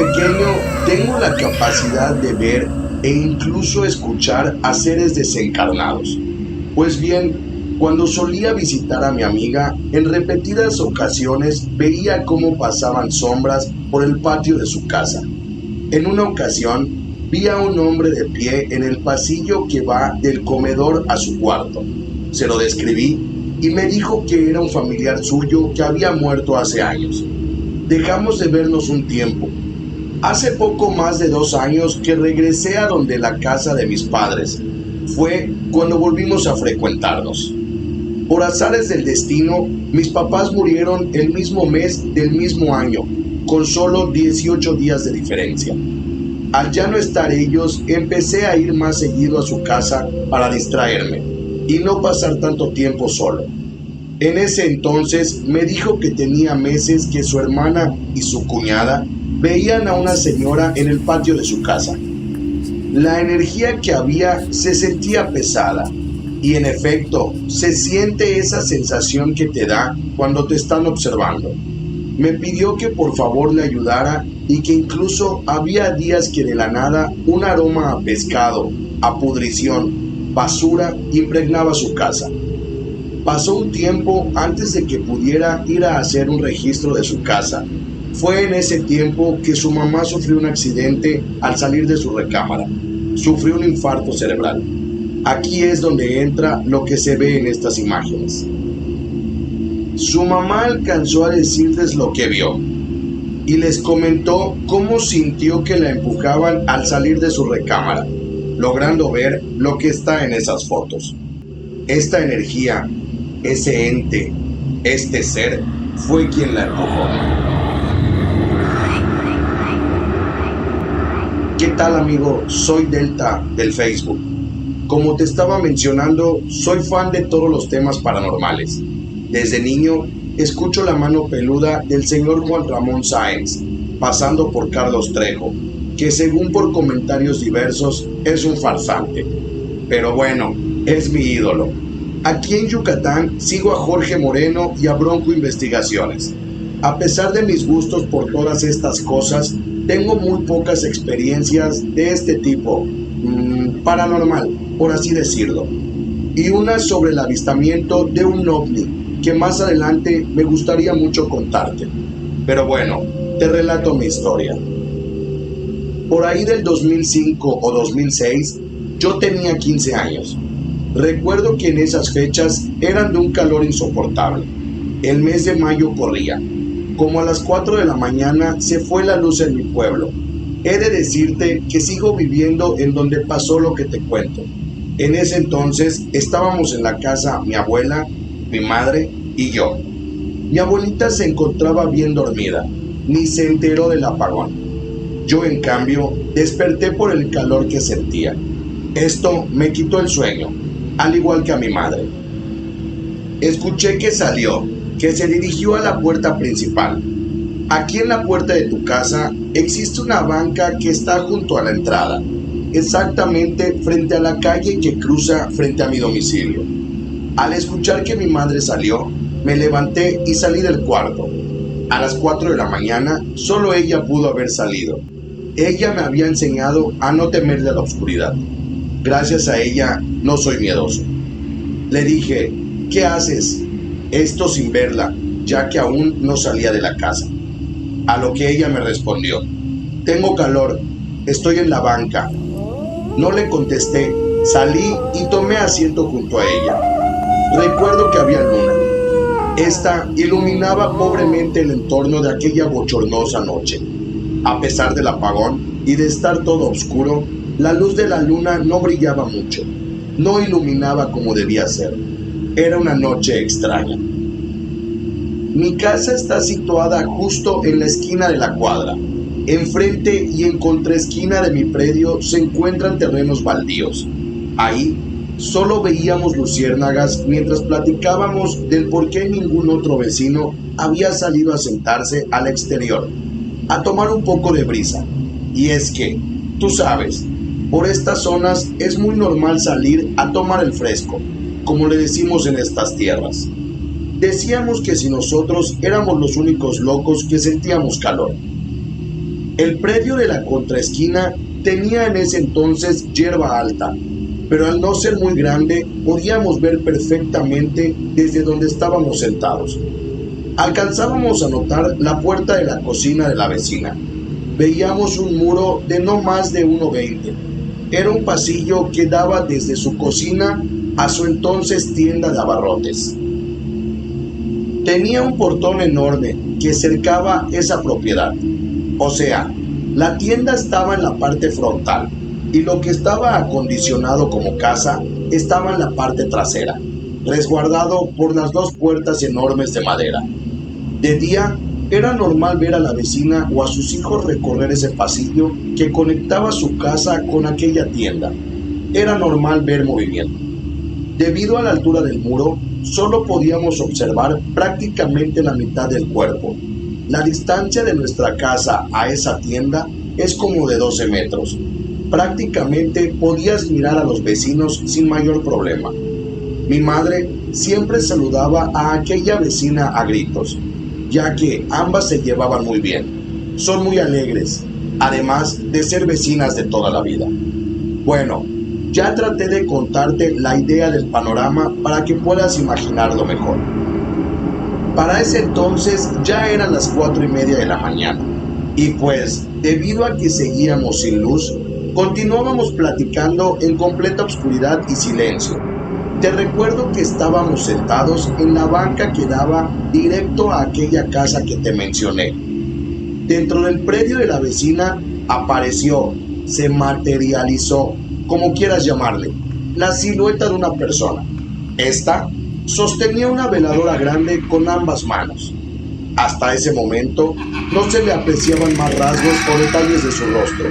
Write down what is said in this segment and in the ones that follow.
pequeño tengo la capacidad de ver e incluso escuchar a seres desencarnados. Pues bien, cuando solía visitar a mi amiga, en repetidas ocasiones veía cómo pasaban sombras por el patio de su casa. En una ocasión, vi a un hombre de pie en el pasillo que va del comedor a su cuarto. Se lo describí y me dijo que era un familiar suyo que había muerto hace años. Dejamos de vernos un tiempo. Hace poco más de 2 años que regresé a donde la casa de mis padres. Fue cuando volvimos a frecuentarnos. Por azares del destino, mis papás murieron el mismo mes del mismo año, con solo 18 días de diferencia. Al ya no estar ellos, empecé a ir más seguido a su casa para distraerme y no pasar tanto tiempo solo. En ese entonces me dijo que tenía meses que su hermana y su cuñada veían a una señora en el patio de su casa. La energía que había se sentía pesada y en efecto se siente esa sensación que te da cuando te están observando. Me pidió que por favor le ayudara y que incluso había días que de la nada un aroma a pescado, a pudrición, basura impregnaba su casa. Pasó un tiempo antes de que pudiera ir a hacer un registro de su casa. Fue en ese tiempo que su mamá sufrió un accidente al salir de su recámara. Sufrió un infarto cerebral. Aquí es donde entra lo que se ve en estas imágenes. Su mamá alcanzó a decirles lo que vio y les comentó cómo sintió que la empujaban al salir de su recámara, logrando ver lo que está en esas fotos. Esta energía, ese ente, este ser, fue quien la empujó. ¿Qué tal, amigo? Soy Delta del Facebook. Como te estaba mencionando, soy fan de todos los temas paranormales. Desde niño, escucho La Mano Peluda del señor Juan Ramón Sáenz, pasando por Carlos Trejo, que según por comentarios diversos es un farsante. Pero bueno, es mi ídolo. Aquí en Yucatán sigo a Jorge Moreno y a Bronco Investigaciones. A pesar de mis gustos por todas estas cosas, tengo muy pocas experiencias de este tipo, paranormal, por así decirlo. Y una sobre el avistamiento de un ovni, que más adelante me gustaría mucho contarte. Pero bueno, te relato mi historia. Por ahí del 2005 o 2006, yo tenía 15 años. Recuerdo que en esas fechas eran de un calor insoportable. El mes de mayo corría. Como a las 4 de la mañana se fue la luz en mi pueblo. He de decirte que sigo viviendo en donde pasó lo que te cuento. En ese entonces estábamos en la casa mi abuela, mi madre y yo. Mi abuelita se encontraba bien dormida, ni se enteró del apagón. Yo, en cambio, desperté por el calor que sentía. Esto me quitó el sueño, al igual que a mi madre. Escuché que salió, que se dirigió a la puerta principal. Aquí en la puerta de tu casa existe una banca que está junto a la entrada, exactamente frente a la calle que cruza frente a mi domicilio. Al escuchar que mi madre salió, me levanté y salí del cuarto. A las 4 de la mañana, solo ella pudo haber salido. Ella me había enseñado a no temerle a la oscuridad. Gracias a ella, no soy miedoso. Le dije, ¿qué haces? Esto sin verla, ya que aún no salía de la casa. A lo que ella me respondió, tengo calor, estoy en la banca. No le contesté, salí y tomé asiento junto a ella. Recuerdo que había luna. Esta iluminaba pobremente el entorno de aquella bochornosa noche. A pesar del apagón y de estar todo oscuro, la luz de la luna no brillaba mucho. No iluminaba como debía ser. Era una noche extraña. Mi casa está situada justo en la esquina de la cuadra. Enfrente y en contraesquina de mi predio se encuentran terrenos baldíos. Ahí solo veíamos luciérnagas mientras platicábamos del por qué ningún otro vecino había salido a sentarse al exterior, a tomar un poco de brisa. Y es que, tú sabes, por estas zonas es muy normal salir a tomar el fresco, como le decimos en estas tierras. Decíamos que si nosotros éramos los únicos locos que sentíamos calor. El predio de la contraesquina tenía en ese entonces hierba alta, pero al no ser muy grande podíamos ver perfectamente desde donde estábamos sentados. Alcanzábamos a notar la puerta de la cocina de la vecina. Veíamos un muro de no más de 1,20. Era un pasillo que daba desde su cocina a su entonces tienda de abarrotes. Tenía un portón enorme que cercaba esa propiedad. O sea, la tienda estaba en la parte frontal y lo que estaba acondicionado como casa estaba en la parte trasera, resguardado por las dos puertas enormes de madera. De día, era normal ver a la vecina o a sus hijos recorrer ese pasillo que conectaba su casa con aquella tienda. Era normal ver movimiento. Debido a la altura del muro, solo podíamos observar prácticamente la mitad del cuerpo. La distancia de nuestra casa a esa tienda es como de 12 metros. Prácticamente podías mirar a los vecinos sin mayor problema. Mi madre siempre saludaba a aquella vecina a gritos, ya que ambas se llevaban muy bien. Son muy alegres, además de ser vecinas de toda la vida. Bueno, ya traté de contarte la idea del panorama para que puedas imaginarlo mejor. Para ese entonces ya eran las 4:30 de la mañana, y pues, debido a que seguíamos sin luz, continuábamos platicando en completa oscuridad y silencio. Te recuerdo que estábamos sentados en la banca que daba directo a aquella casa que te mencioné. Dentro del predio de la vecina apareció, se materializó, como quieras llamarle, la silueta de una persona. Esta sostenía una veladora grande con ambas manos. Hasta ese momento no se le apreciaban más rasgos o detalles de su rostro.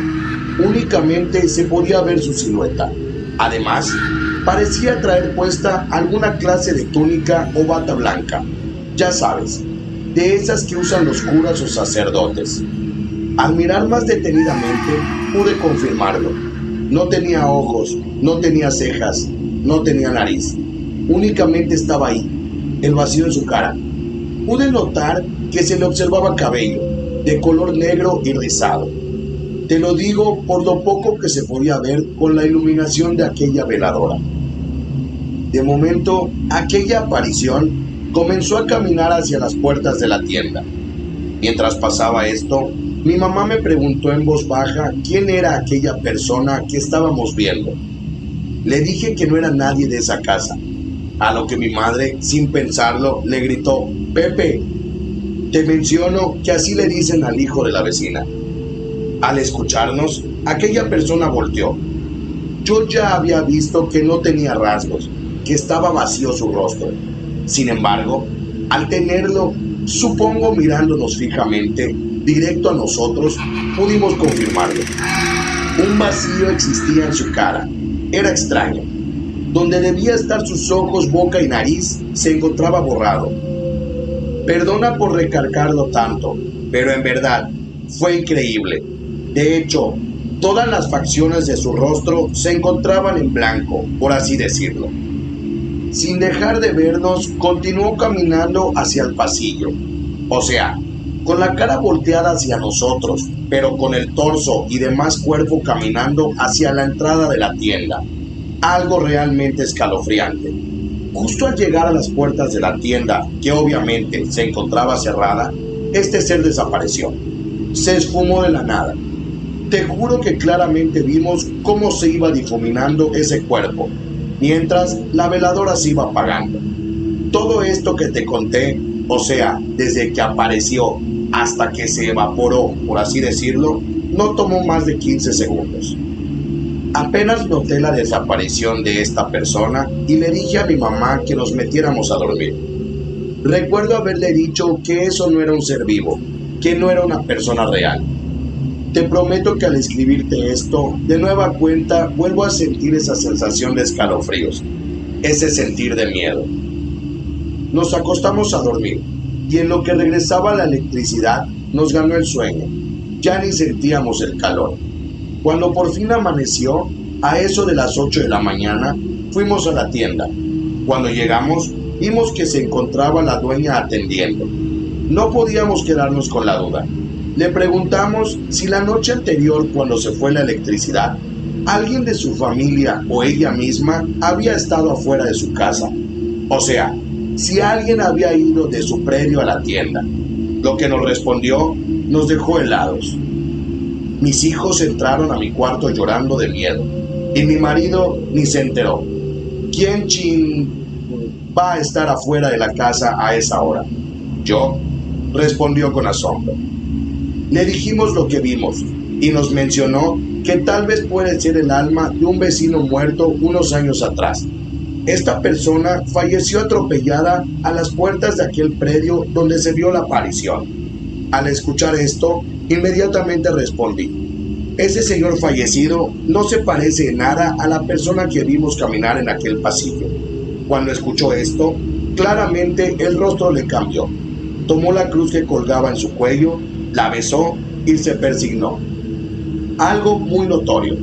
Únicamente se podía ver su silueta. Además, parecía traer puesta alguna clase de túnica o bata blanca. Ya sabes, de esas que usan los curas o sacerdotes. Al mirar más detenidamente, pude confirmarlo. No tenía ojos, no tenía cejas, no tenía nariz. Únicamente estaba ahí, el vacío en su cara. Pude notar que se le observaba cabello, de color negro y rizado. Te lo digo por lo poco que se podía ver con la iluminación de aquella veladora. De momento, aquella aparición comenzó a caminar hacia las puertas de la tienda. Mientras pasaba esto, mi mamá me preguntó en voz baja quién era aquella persona que estábamos viendo. Le dije que no era nadie de esa casa, a lo que mi madre, sin pensarlo, le gritó: «Pepe, te menciono que así le dicen al hijo de la vecina». Al escucharnos, aquella persona volteó. Yo ya había visto que no tenía rasgos, que estaba vacío su rostro. Sin embargo, al tenerlo, supongo mirándonos fijamente, directo a nosotros, pudimos confirmarlo. Un vacío existía en su cara. Era extraño. Donde debía estar sus ojos, boca y nariz, se encontraba borrado. Perdona por recargarlo tanto, pero en verdad, fue increíble. De hecho, todas las facciones de su rostro se encontraban en blanco, por así decirlo. Sin dejar de vernos, continuó caminando hacia el pasillo. O sea, con la cara volteada hacia nosotros, pero con el torso y demás cuerpo caminando hacia la entrada de la tienda. Algo realmente escalofriante. Justo al llegar a las puertas de la tienda, que obviamente se encontraba cerrada, este ser desapareció. Se esfumó de la nada. Te juro que claramente vimos cómo se iba difuminando ese cuerpo, mientras la veladora se iba apagando. Todo esto que te conté, o sea, desde que apareció hasta que se evaporó, por así decirlo, no tomó más de 15 segundos. Apenas noté la desaparición de esta persona y le dije a mi mamá que nos metiéramos a dormir. Recuerdo haberle dicho que eso no era un ser vivo, que no era una persona real. Te prometo que al escribirte esto, de nueva cuenta vuelvo a sentir esa sensación de escalofríos, ese sentir de miedo. Nos acostamos a dormir, y en lo que regresaba la electricidad, nos ganó el sueño. Ya ni sentíamos el calor. Cuando por fin amaneció, a eso de las 8 de la mañana, fuimos a la tienda. Cuando llegamos, vimos que se encontraba la dueña atendiendo. No podíamos quedarnos con la duda. Le preguntamos si la noche anterior, cuando se fue la electricidad, alguien de su familia o ella misma había estado afuera de su casa. O sea, si alguien había ido de su predio a la tienda. Lo que nos respondió nos dejó helados. Mis hijos entraron a mi cuarto llorando de miedo y mi marido ni se enteró. ¿Quién va a estar afuera de la casa a esa hora? Yo, respondió con asombro. Le dijimos lo que vimos y nos mencionó que tal vez puede ser el alma de un vecino muerto unos años atrás. Esta persona falleció atropellada a las puertas de aquel predio donde se vio la aparición. Al escuchar esto, inmediatamente respondí: ese señor fallecido no se parece en nada a la persona que vimos caminar en aquel pasillo. Cuando escuchó esto, claramente el rostro le cambió. Tomó la cruz que colgaba en su cuello, la besó y se persignó. Algo muy notorio.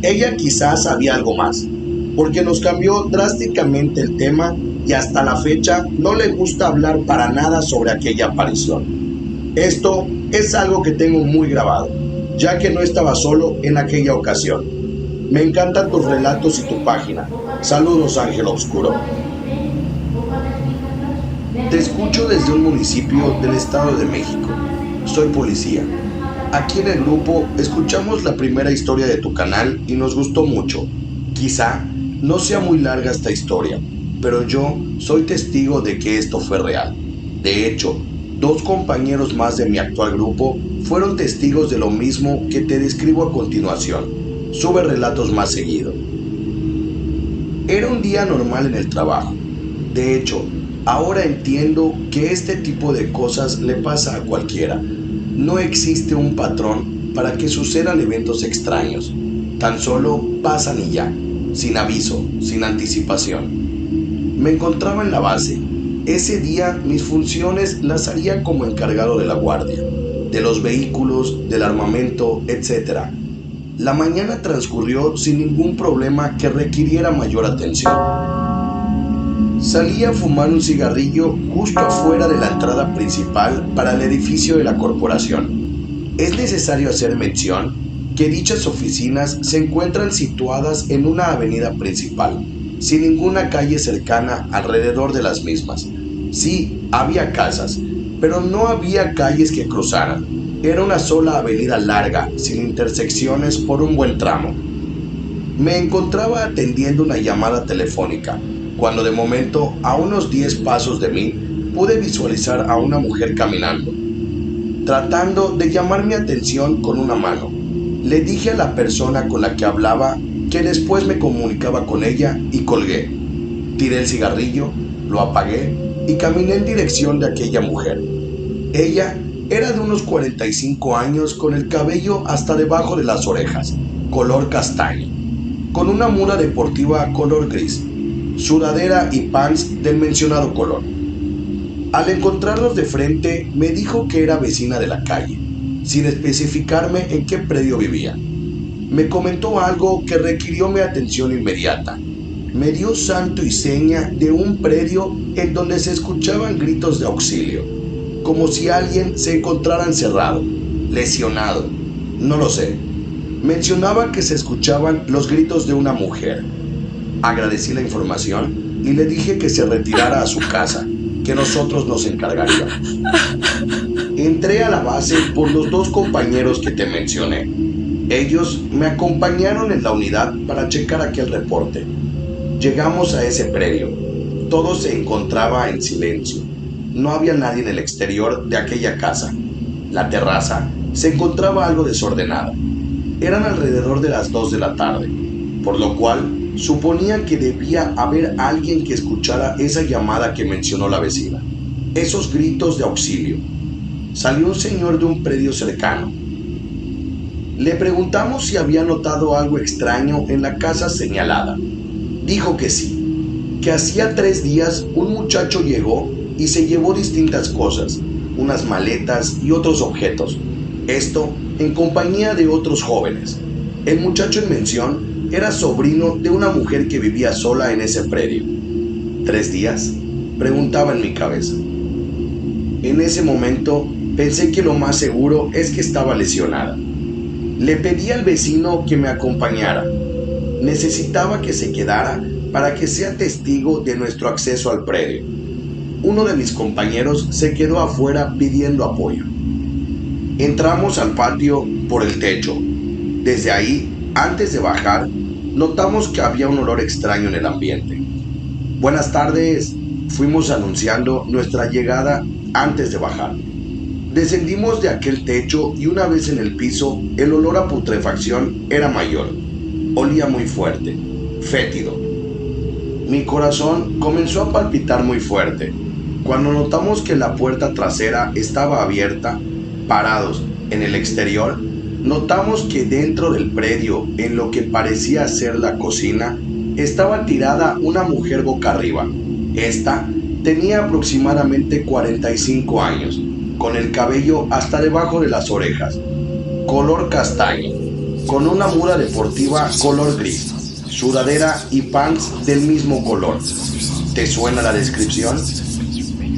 Ella quizás sabía algo más, porque nos cambió drásticamente el tema y hasta la fecha no le gusta hablar para nada sobre aquella aparición. Esto es algo que tengo muy grabado, ya que no estaba solo en aquella ocasión. Me encantan tus relatos y tu página. Saludos, Ángel Obscuro. Te escucho desde un municipio del Estado de México. Soy policía. Aquí en el grupo escuchamos la primera historia de tu canal y nos gustó mucho. Quizá no sea muy larga esta historia, pero yo soy testigo de que esto fue real. De hecho, 2 compañeros más de mi actual grupo fueron testigos de lo mismo que te describo a continuación. Sube relatos más seguido. Era un día normal en el trabajo. De hecho, ahora entiendo que este tipo de cosas le pasa a cualquiera. No existe un patrón para que sucedan eventos extraños. Tan solo pasan y ya, sin aviso, sin anticipación. Me encontraba en la base. Ese día mis funciones las haría como encargado de la guardia, de los vehículos, del armamento, etc. La mañana transcurrió sin ningún problema que requiriera mayor atención. Salí a fumar un cigarrillo justo afuera de la entrada principal para el edificio de la corporación. Es necesario hacer mención que dichas oficinas se encuentran situadas en una avenida principal, sin ninguna calle cercana alrededor de las mismas. Sí, había casas, pero no había calles que cruzaran. Era una sola avenida larga, sin intersecciones por un buen tramo. Me encontraba atendiendo una llamada telefónica, cuando de momento, a unos 10 pasos de mí, pude visualizar a una mujer caminando, tratando de llamar mi atención con una mano. Le dije a la persona con la que hablaba que después me comunicaba con ella y colgué. Tiré el cigarrillo, lo apagué y caminé en dirección de aquella mujer. Ella era de unos 45 años con el cabello hasta debajo de las orejas, color castaño, con una mula deportiva color gris, sudadera y pants del mencionado color. Al encontrarnos de frente, me dijo que era vecina de la calle, sin especificarme en qué predio vivía. Me comentó algo que requirió mi atención inmediata. Me dio santo y seña de un predio en donde se escuchaban gritos de auxilio, como si alguien se encontrara encerrado, lesionado, no lo sé. Mencionaba que se escuchaban los gritos de una mujer. Agradecí la información y le dije que se retirara a su casa, que nosotros nos encargaríamos. Entré a la base por los 2 compañeros que te mencioné. Ellos me acompañaron en la unidad para checar aquel reporte. Llegamos a ese predio. Todo se encontraba en silencio. No había nadie en el exterior de aquella casa. La terraza se encontraba algo desordenada. Eran alrededor de las 2 de la tarde, por lo cual suponía que debía haber alguien que escuchara esa llamada que mencionó la vecina, esos gritos de auxilio. Salió un señor de un predio cercano. Le preguntamos si había notado algo extraño en la casa señalada. Dijo que sí, que hacía 3 días un muchacho llegó y se llevó distintas cosas, unas maletas y otros objetos. Esto en compañía de otros jóvenes. El muchacho en mención era sobrino de una mujer que vivía sola en ese predio. ¿3 días? Preguntaba en mi cabeza. En ese momento Pensé que lo más seguro es que estaba lesionada. Le pedí al vecino que me acompañara. Necesitaba que se quedara para que sea testigo de nuestro acceso al predio. Uno de mis compañeros se quedó afuera pidiendo apoyo. Entramos al patio por el techo. Desde ahí, antes de bajar, notamos que había un olor extraño en el ambiente. Buenas tardes, fuimos anunciando nuestra llegada antes de bajar. Descendimos de aquel techo y una vez en el piso, el olor a putrefacción era mayor. Olía muy fuerte, fétido. Mi corazón comenzó a palpitar muy fuerte. Cuando notamos que la puerta trasera estaba abierta, parados en el exterior, notamos que dentro del predio, en lo que parecía ser la cocina, estaba tirada una mujer boca arriba. Esta tenía aproximadamente 45 años, con el cabello hasta debajo de las orejas, color castaño, con una muda deportiva color gris, sudadera y pants del mismo color. ¿Te suena la descripción?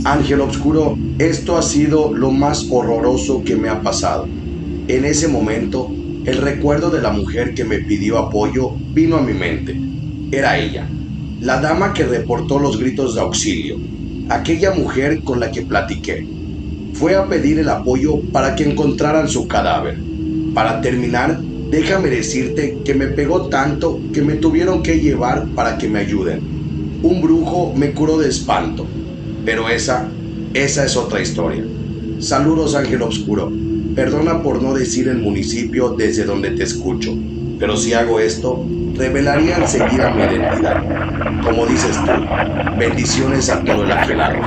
Ángel Obscuro, esto ha sido lo más horroroso que me ha pasado. En ese momento, el recuerdo de la mujer que me pidió apoyo vino a mi mente. Era ella, la dama que reportó los gritos de auxilio, aquella mujer con la que platiqué. Fue a pedir el apoyo para que encontraran su cadáver. Para terminar, déjame decirte que me pegó tanto que me tuvieron que llevar para que me ayuden. Un brujo me curó de espanto. Pero esa es otra historia. Saludos, Ángel Obscuro. Perdona por no decir el municipio desde donde te escucho, pero si hago esto, revelaría enseguida mi identidad. Como dices tú, bendiciones a todo el aquelarre.